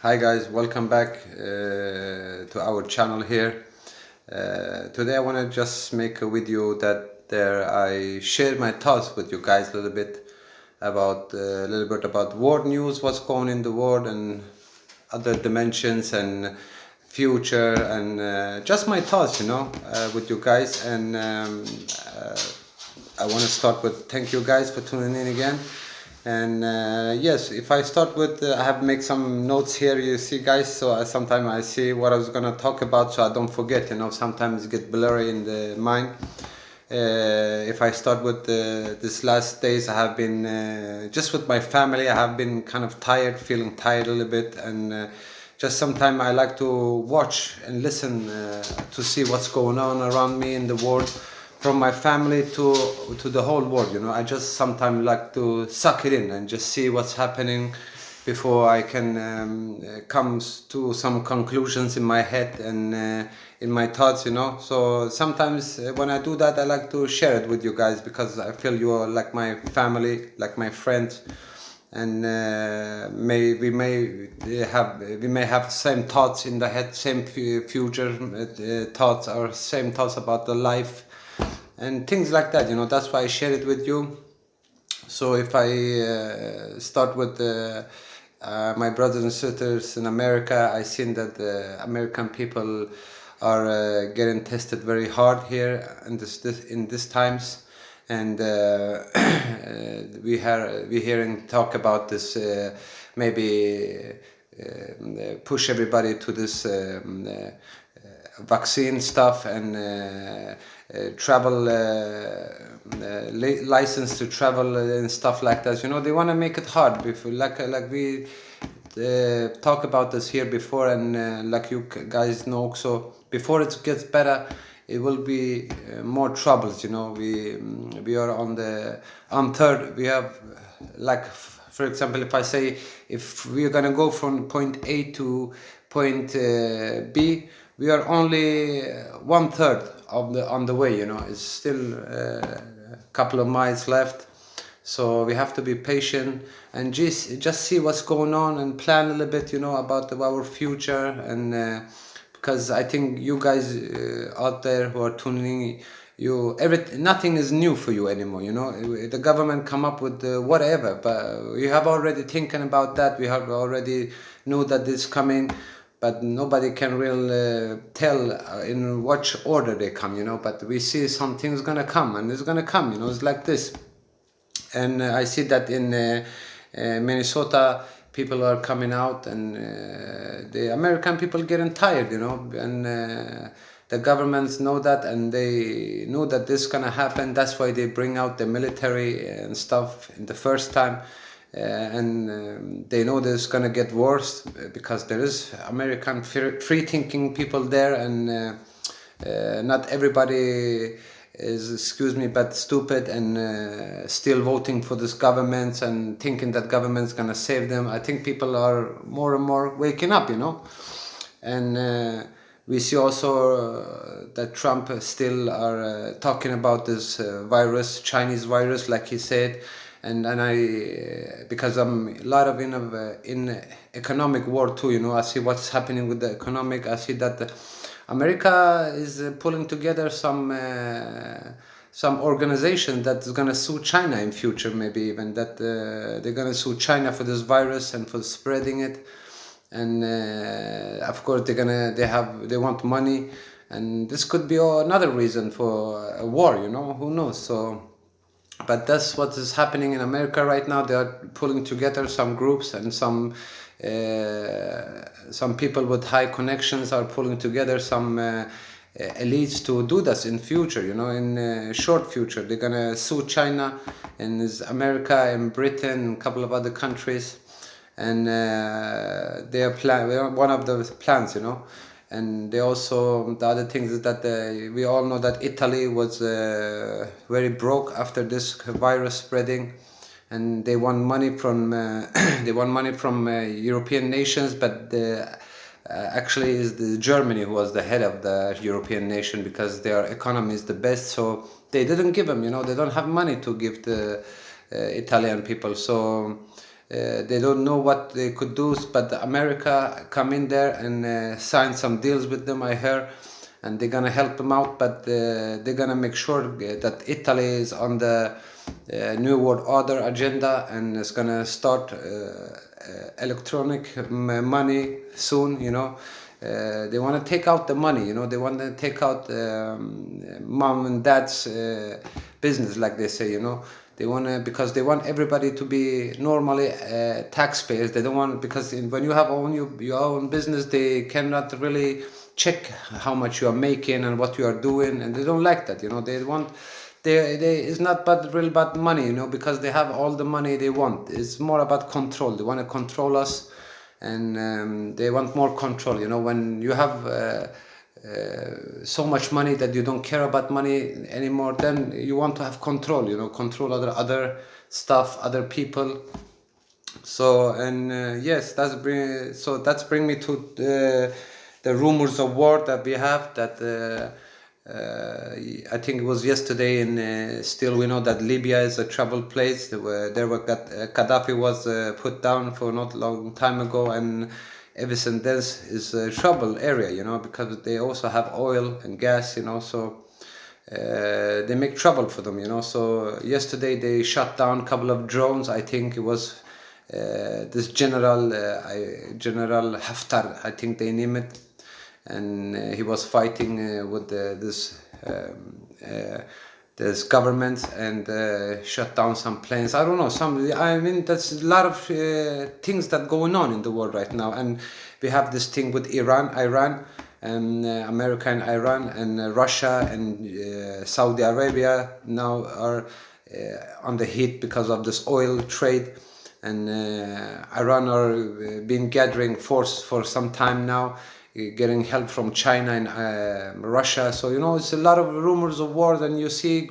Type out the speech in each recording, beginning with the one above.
Hi guys, welcome back to our channel here. Today I want to just make a video that there I share my thoughts with you guys a little bit about world news, what's going in the world and other dimensions and future and just my thoughts, with you guys. And I want to start with thank you guys for tuning in again. And yes, if I start with, I have make some notes here, you see guys, so sometimes I see what I was gonna talk about so I don't forget, sometimes it get blurry in the mind. If I start with this last days, I have been just with my family. I have been kind of tired, feeling tired a little bit, and just sometimes I like to watch and listen to see what's going on around me in the world, from my family to the whole world. I just sometimes like to suck it in and just see what's happening before I can come to some conclusions in my head and in my thoughts. So sometimes when I do that, I like to share it with you guys because I feel you are like my family, like my friends, and we may have same thoughts in the head, same future thoughts, or same thoughts about the life and things like that. That's why I share it with you. So if I start with my brothers and sisters in America, I seen that the American people are getting tested very hard here in this times, and we hearing talk about this maybe push everybody to this vaccine stuff and travel license to travel and stuff like that. They want to make it hard. Before, like we talk about this here before, and like you guys know, so before it gets better, it will be more troubles. We are on third. We have like, for example, if I say if we are gonna go from point A to point B, we are only 1/3 on the way. It's still a couple of miles left, so we have to be patient and just see what's going on and plan a little bit, about our future. And because I think you guys out there who are tuning in, nothing is new for you anymore. The government come up with whatever, but you have already thinking about that. We have already know that this coming, but nobody can really tell in what order they come. But we see some things gonna come, and it's gonna come. It's like this. And I see that in Minnesota, people are coming out, and the American people getting tired, and the governments know that, and they know that this is gonna happen. That's why they bring out the military and stuff in the first time. And they know this is gonna get worse because there is American free-thinking people there, and not everybody is, excuse me, but stupid and still voting for this government and thinking that government's gonna save them. I think people are more and more waking up, and we see also that Trump still are talking about this virus, Chinese virus, like he said. And I, because I'm a lot of in economic war too, I see what's happening with the economic. I see that America is pulling together some organization that's gonna sue China in future, maybe even that they're gonna sue China for this virus and for spreading it. And of course they want money, and this could be another reason for a war. Who knows? So. But that's what is happening in America right now. They are pulling together some groups, and some people with high connections are pulling together some elites to do this in future. In short future, they're gonna sue China and America and Britain and a couple of other countries, and they are one of those plans. And they also, the other things is that we all know that Italy was very broke after this virus spreading, and they want money from European nations, but actually is the Germany who was the head of the European nation, because their economy is the best. So they didn't give them, they don't have money to give the Italian people. So They don't know what they could do, but America come in there and sign some deals with them, I heard, and they're gonna help them out. But they're gonna make sure that Italy is on the New World Order agenda, and it's gonna start electronic money soon. They want to take out the money. They want to take out mom and dad's business, like they say. They want to, because they want everybody to be normally taxpayers. They don't want, because when you have your own business, they cannot really check how much you are making and what you are doing, and they don't like that. They want, it's not really about money, because they have all the money they want. It's more about control. They want to control us, and they want more control. When you have so much money that you don't care about money anymore, then you want to have control. Control other stuff, other people. So, and yes, that's bring me to the rumors of war that we have, that I think it was yesterday, and still we know that Libya is a troubled place. Gaddafi was put down for not long time ago, and ever since this is a troubled area, because they also have oil and gas, so they make trouble for them. So yesterday they shut down a couple of drones. I think it was this General Haftar, I think they name it, and he was fighting with this government, and shut down some planes. I don't know, that's a lot of things that going on in the world right now. And we have this thing with Iran, and America and Iran, and Russia and Saudi Arabia now are on the heat because of this oil trade. And Iran are been gathering force for some time now, getting help from China and Russia. So it's a lot of rumors of wars, and you see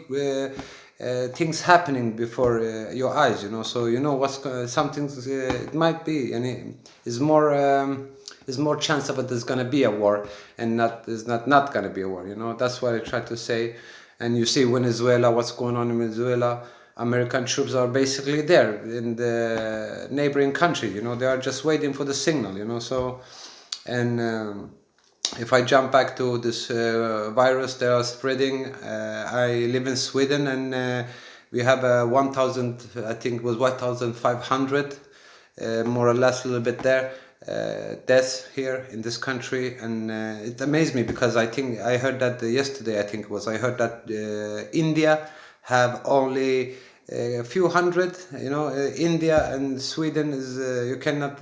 things happening before your eyes. So what's some things it might be, and it's more chance of it there's gonna be a war, and there's not gonna be a war. That's what I try to say. And you see Venezuela, what's going on in Venezuela. American troops are basically there in the neighboring country. They are just waiting for the signal. So, and if I jump back to this virus they are spreading, I live in Sweden, and we have 1,000, I think it was 1,500, more or less, a little bit there, deaths here in this country. And it amazed me, because I heard that yesterday, I heard that India have only a few hundred. India and Sweden is you cannot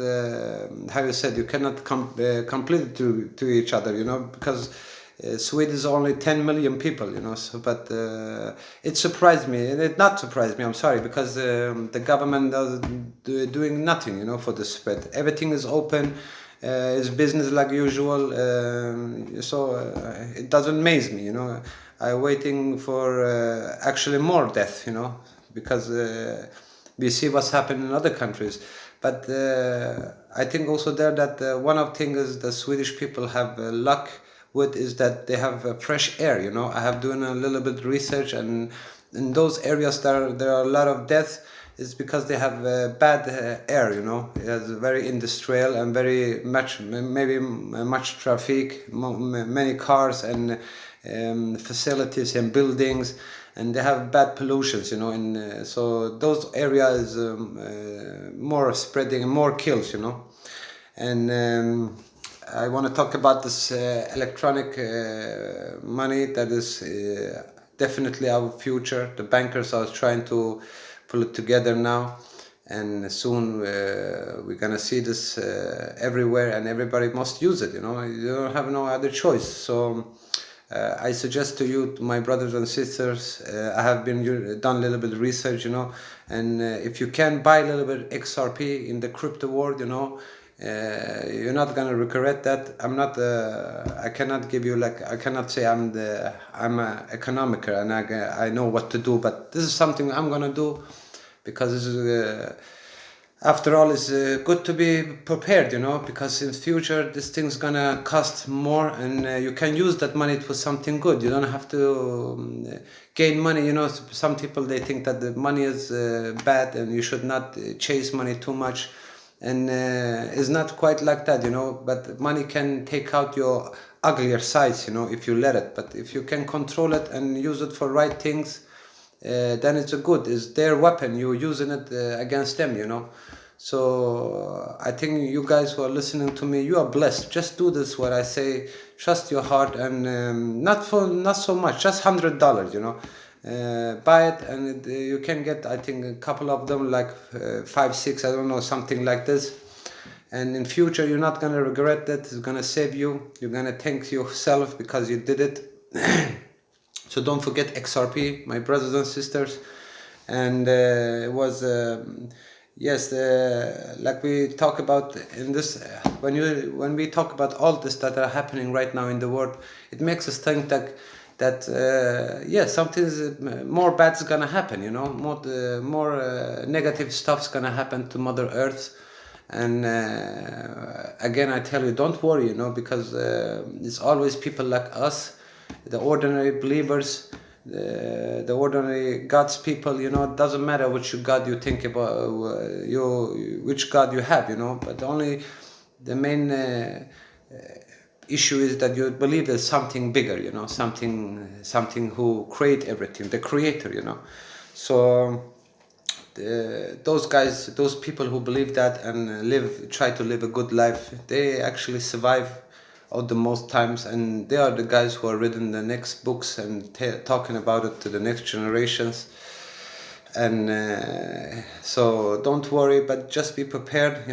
how you said, you cannot complete to each other, because Sweden is only 10 million people, so, but it surprised me, and it not surprised me, I'm sorry, because the government doing nothing, for the spread. Everything is open, it's business like usual, so it doesn't amaze me. I'm waiting for actually more death, because we see what's happening in other countries. But I think also there that one of things is the Swedish people have luck with, is that they have fresh air. I have done a little bit research, and in those areas there are a lot of deaths. It's because they have bad air. It's very industrial and very much traffic, many cars and facilities and buildings, and they have bad pollutions, and so those areas more spreading and more kills, and I want to talk about this electronic money that is definitely our future. The bankers are trying to pull it together now, and soon we're gonna see this everywhere, and everybody must use it. You don't have no other choice. So I suggest to you, to my brothers and sisters, I have done a little bit of research, and if you can buy a little bit XRP in the crypto world, you're not gonna regret that. I cannot give you, I cannot say I'm a economiker and I know what to do, but this is something I'm gonna do, because this is after all, it's good to be prepared, because in future this thing's gonna cost more, and you can use that money for something good. You don't have to gain money. Some people, they think that the money is bad and you should not chase money too much, and it's not quite like that. But money can take out your uglier sides, if you let it. But if you can control it and use it for right things, then it's a good. It's their weapon. You're using it against them. So I think you guys who are listening to me, you are blessed. Just do this. What I say, trust your heart, and not so much, just $100. Buy it, and you can get, I think, a couple of them, like 5, 6, I don't know, something like this. And in future, you're not gonna regret it. It's gonna save you. You're gonna thank yourself because you did it. So don't forget XRP, my brothers and sisters. And it was yes, like we talk about in this, when we talk about all this that are happening right now in the world, it makes us think that yeah, something's more bad's gonna happen. More negative stuff's gonna happen to Mother Earth. And again, I tell you, don't worry, because it's always people like us, the ordinary believers, the ordinary God's people. It doesn't matter which God you think about, which God you have, but only the main issue is that you believe there's something bigger, something who create everything, the creator. So those guys, those people who believe that and try to live a good life, they actually survive all the most times, and they are the guys who are reading the next books and talking about it to the next generations. And so don't worry, but just be prepared.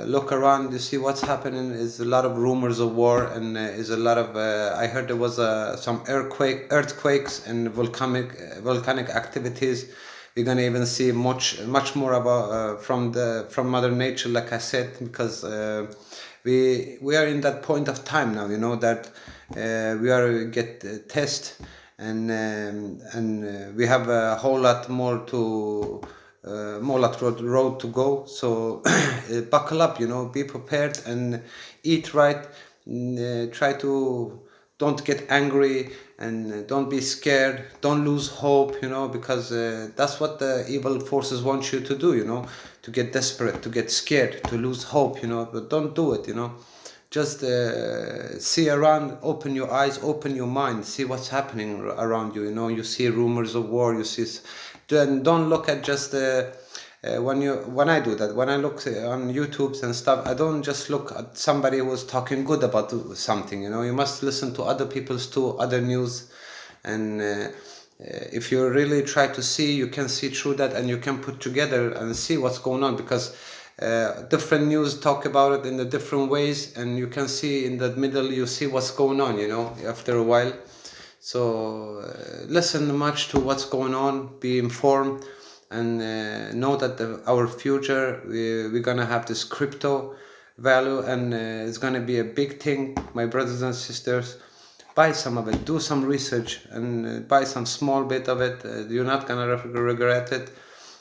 Look around, you see what's happening. Is a lot of rumors of war, and is a lot of I heard there was some earthquakes and volcanic activities. We're gonna even see much more about from Mother Nature, like I said, because we are in that point of time now. That we are get test, and we have a whole lot more to road to go. So buckle up, be prepared and eat right. Try to don't get angry, and don't be scared, don't lose hope, because that's what the evil forces want you to do, to get desperate, to get scared, to lose hope, but don't do it. Just see around, open your eyes, open your mind, see what's happening around you. You see rumors of war, you see. Then don't look at just when I do that, when I look on YouTube and stuff, I don't just look at somebody who's talking good about something. You must listen to other people's too, other news, and if you really try to see, you can see through that, and you can put together and see what's going on, because different news talk about it in the different ways, and you can see in the middle, you see what's going on, after a while. So listen much to what's going on, be informed, and know that our future, we're gonna have this crypto value, and it's gonna be a big thing. My brothers and sisters, buy some of it, do some research, and buy some small bit of it. You're not gonna regret it.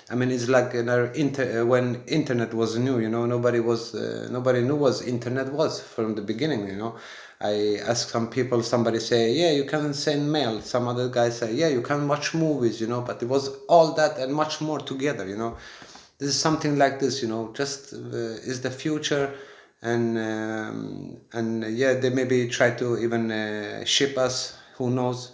I mean, it's like when internet was new, nobody knew what internet was from the beginning. I asked some people, somebody say, yeah, you can send mail. Some other guys say, yeah, you can watch movies, but it was all that and much more together. This is something like this, just is the future. And yeah, they maybe try to even ship us, who knows.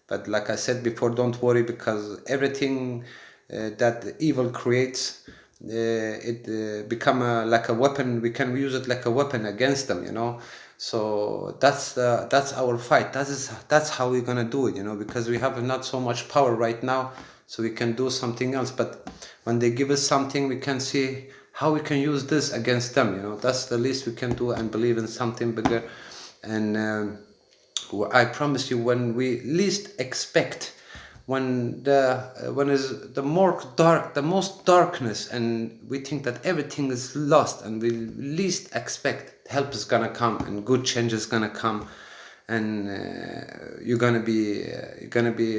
But like I said before, don't worry, because everything that evil creates, it become like a weapon. We can use it like a weapon against them. So that's our fight. That's how we're gonna do it. Because we have not so much power right now, so we can do something else. But when they give us something, we can see how we can use this against them. That's the least we can do, and believe in something bigger. And I promise you, when we least expect, when is the most darkness, and we think that everything is lost, and we least expect, help is gonna come, and good change is gonna come, and you're gonna be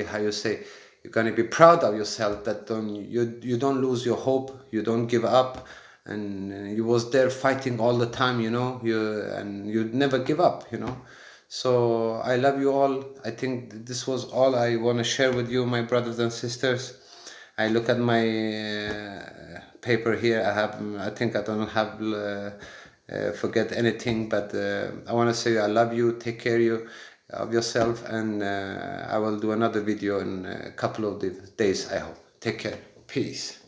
how you say, you're gonna be proud of yourself, that you don't lose your hope, you don't give up, and you was there fighting all the time, and you'd never give up, So I love you all. I think this was all I want to share with you, my brothers and sisters. I look at my paper here. I think I don't have forget anything, but I want to say I love you. Take care of yourself, and I will do another video in a couple of days, I hope. Take care. Peace.